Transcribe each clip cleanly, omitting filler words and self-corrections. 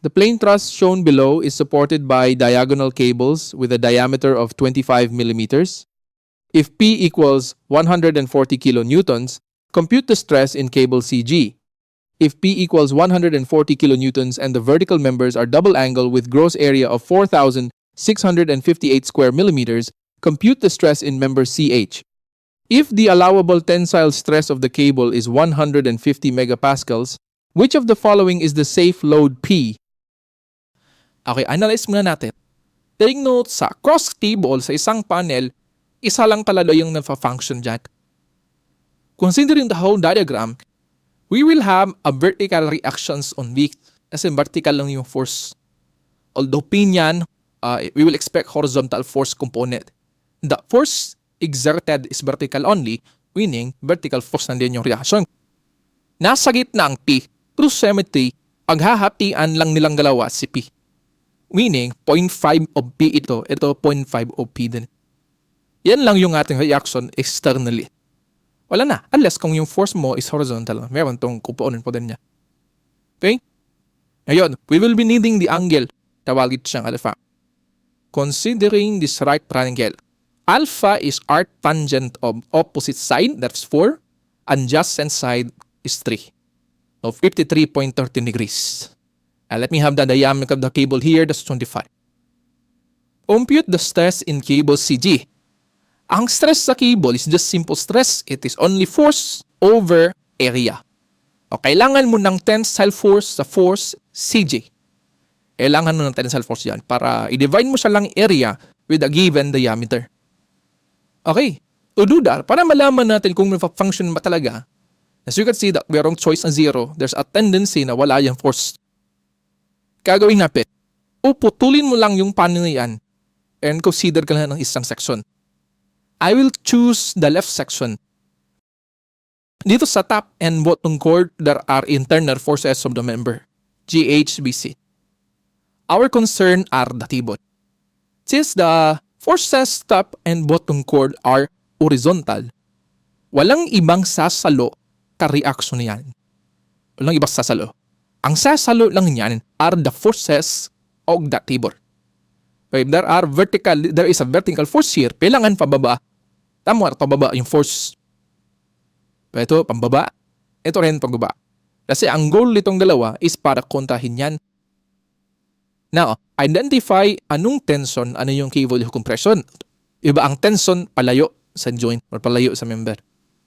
The plain truss shown below is supported by diagonal cables with a diameter of 25 millimeters. If P equals 140 kilonewtons, compute the stress in cable CG. If P equals 140 kilonewtons and the vertical members are double angle with gross area of 4,658 square millimeters, compute the stress in member CH. If the allowable tensile stress of the cable is 150 megapascals, which of the following is the safe load P? Okay, analyze muna natin. Take note sa cross cable sa isang panel, isa lang talaga yung nafa-function dyan. Considering the whole diagram, we will have a vertical reactions on V kasi vertical lang yung force. Although P niyan, we will expect horizontal force component. The force exerted is vertical only, meaning vertical force na din yung reaction. Nasa gitna ang P, through symmetry, paghahatian lang nilang dalawa si P. Meaning, 0.5 of P ito 0.5 of P din. Yan lang yung ating reaction externally. Wala na, unless kung yung force mo is horizontal, meron tong component po din niya. Okay? Ngayon, we will be needing the angle. Tawagin siyang alpha. Considering this right triangle, alpha is arc tangent of opposite side, that's 4, adjacent side is 3. So 53.13 degrees. Let me have the diameter of the cable here, that's 25. Compute the stress in cable CG. Ang stress sa cable is just simple stress. It is only force over area. O kailangan mo ng tensile force sa force CG. Kailangan mo ng tensile force yan para i-divide mo siya lang area with a given diameter. Okay. To do that, para malaman natin kung function ba talaga, as you can see that merong choice na 0, there's a tendency na wala yung force. Gagawin natin, puputulin mo lang yung panel na yan and consider ka lang ng isang section. I will choose the left section. Dito sa top and bottom chord, there are internal forces of the member, GHBC. Our concern are the T-bot. Since the forces top and bottom chord are horizontal, walang ibang sasalo ka-reaction yan. Walang ibang sasalo. Ang sasalo lang yan are the forces of the T-bot. If there is a vertical force here, kailangan pababa. Tama, pababa yung force. Ito, pambaba. Ito rin pababa. Kasi ang goal nitong dalawa is para kontrahin yan. Now, identify anong tension, ano yung cable compression. Iba ang tension palayo sa joint or palayo sa member.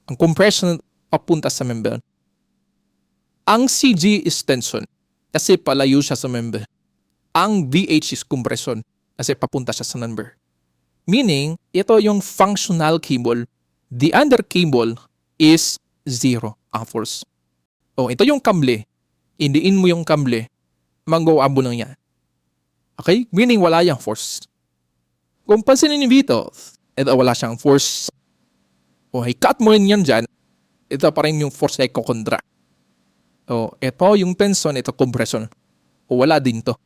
Ang compression papunta sa member. Ang CG is tension kasi palayo siya sa member. Ang VH is compression kasi papunta siya sa member. Meaning, ito yung functional cable. The other cable is 0 ang force. O, ito yung kable. Indiin mo yung kable, mag-go-abo lang yan. Okay? Meaning, wala yung force. Kung pansinin niyo dito, ito wala siyang force. O, i-cut mo rin yan dyan, ito pa rin yung force na i-kontra. O, ito yung tension, ito compression. O, wala din to.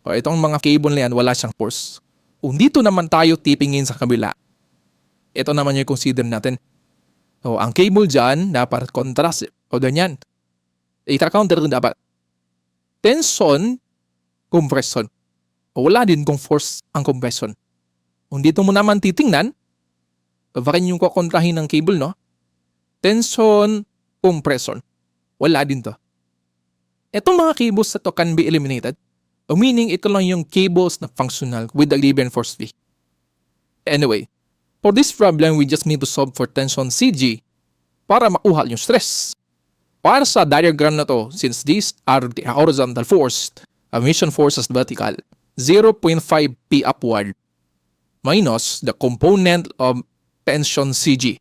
O, itong mga cable na yan, wala siyang force. Kung dito naman tayo tipingin sa kabila, ito naman yung consider natin. O, ang cable dyan, dapat contrast. O, ganyan. Ita-counter rin dapat. Tension, compression. O, wala din kung force ang compression. Kung dito mo naman titingnan, bakit yung kukontrahin ng cable, no? Tension, compression. Wala din to. Itong mga cables na to can be eliminated. O meaning, ito lang yung cables na functional with the given force V. Anyway, for this problem, we just need to solve for tension CG para makuha yung stress. Para sa diagram na to, since these are the horizontal force, emission force is vertical, 0.5 P upward minus the component of tension CG.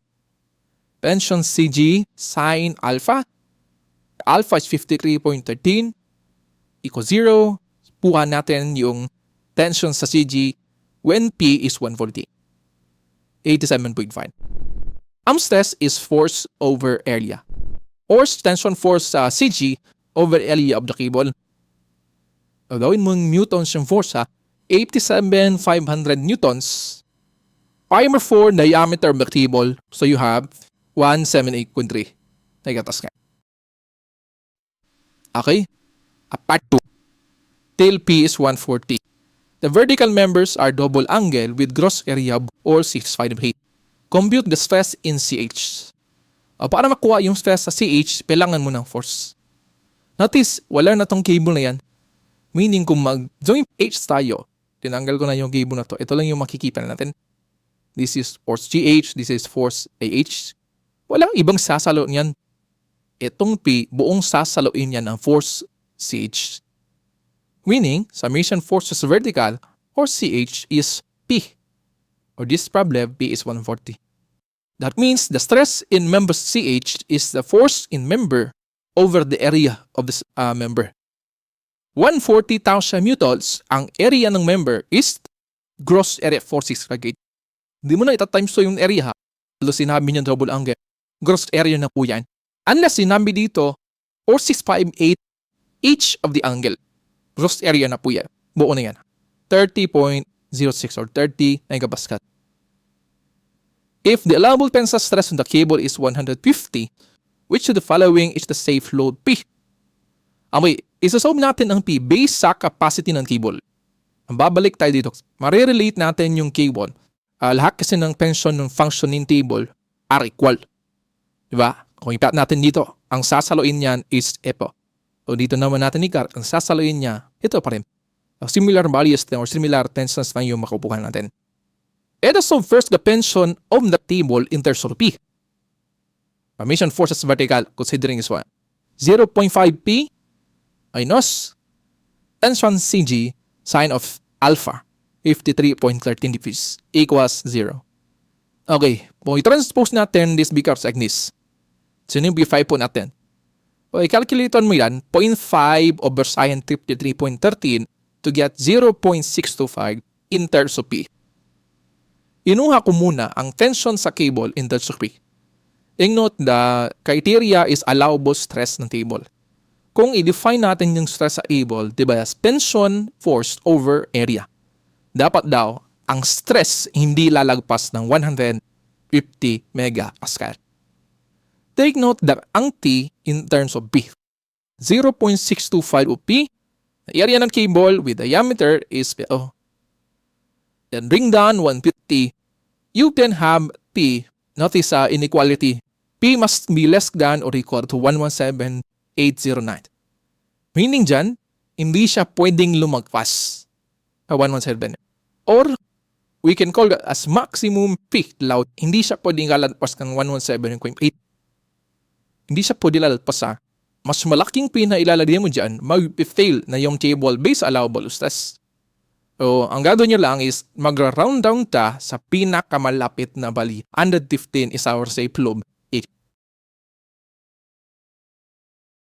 Tension CG sine alpha. Alpha is 53.13 equals 0. Puha natin yung tension sa CG when P is 140. 87.5. Ang stress is force over area. Or tension force sa CG over area of the cable. Gawin mong newtons yung force ha. 87,500 newtons. Pi over 4 diameter of the cable. So you have 178.3. Nagatas nga. Okay? Part 2. till P is 140. The vertical members are double angle with gross area or 658. Compute the stress in CH. Para makuha yung stress sa CH, kailangan mo ng force. Notice, wala na tong cable na yan. Meaning kung mag-joint H tayo, tinanggal ko na yung cable na to. Ito lang yung makikita natin. This is force GH, this is force AH. Walang ibang sasalo niyan. Itong P, buong sasaloin yan ang force CH. Meaning, summation forces vertical or CH is P. Or this problem, P is 140. That means the stress in member CH is the force in member over the area of this member. 140,000 newtons, ang area ng member is gross area forces aggregate. Hindi mo na itatimes to yung area ha. Lalo sinabi niya double angle. Gross area na po yan. Unless sinabi dito, or 658 each of the angle. Gross area na po yan. Buo na yan. 30.06 or 30 megapascal. If the allowable tensile stress on the cable is 150, which of the following is the safe load P? Isasolve natin ang P based sa capacity ng cable. Ang babalik tayo dito. Marirelate natin yung cable. Lahat kasi ng tension ng functioning table are equal. Diba? Kung ipat natin dito, ang sasaloin niyan is ito. So dito naman natin ang sasaloin niya, ito pa rin. Similar values or similar tensions na yung makukuha natin. Let us solve first the tension of the table in terms of P. Summation forces vertical, considering this one. 0.5 P minus tension CG sine of alpha 53.13 degrees equals 0. Okay, kung i-transpose natin this becomes like this. Sino yung B5 po natin? I-calculate mo yan, 0.5 over sine 53.13 to get 0.625 in terms of P. Inuha ko muna ang tension sa cable in terms of P. Note the criteria is allowable stress ng table. Kung i-define natin yung stress sa cable, diba, as tension force over area. Dapat daw, ang stress hindi lalagpas ng 150 megapascal. Take note that ang T in terms of P. 0.625 of P. The area ng cable with diameter is then bring down 150. You can have P. Notice inequality. P must be less than or equal to 117.809. Meaning dyan, hindi siya pwedeng lumagpas sa 117. Or, we can call that as maximum P load. Hindi siya pwedeng lalagpas ng 117.8. Hindi siya pwedeng lalagpas sa mas malaking P na ilalagay mo dyan, mag-fail na yung table based allowable stress. So, ang gagawin nyo lang is mag-round down ta sa pinakamalapit na bali. 115 is our safe load.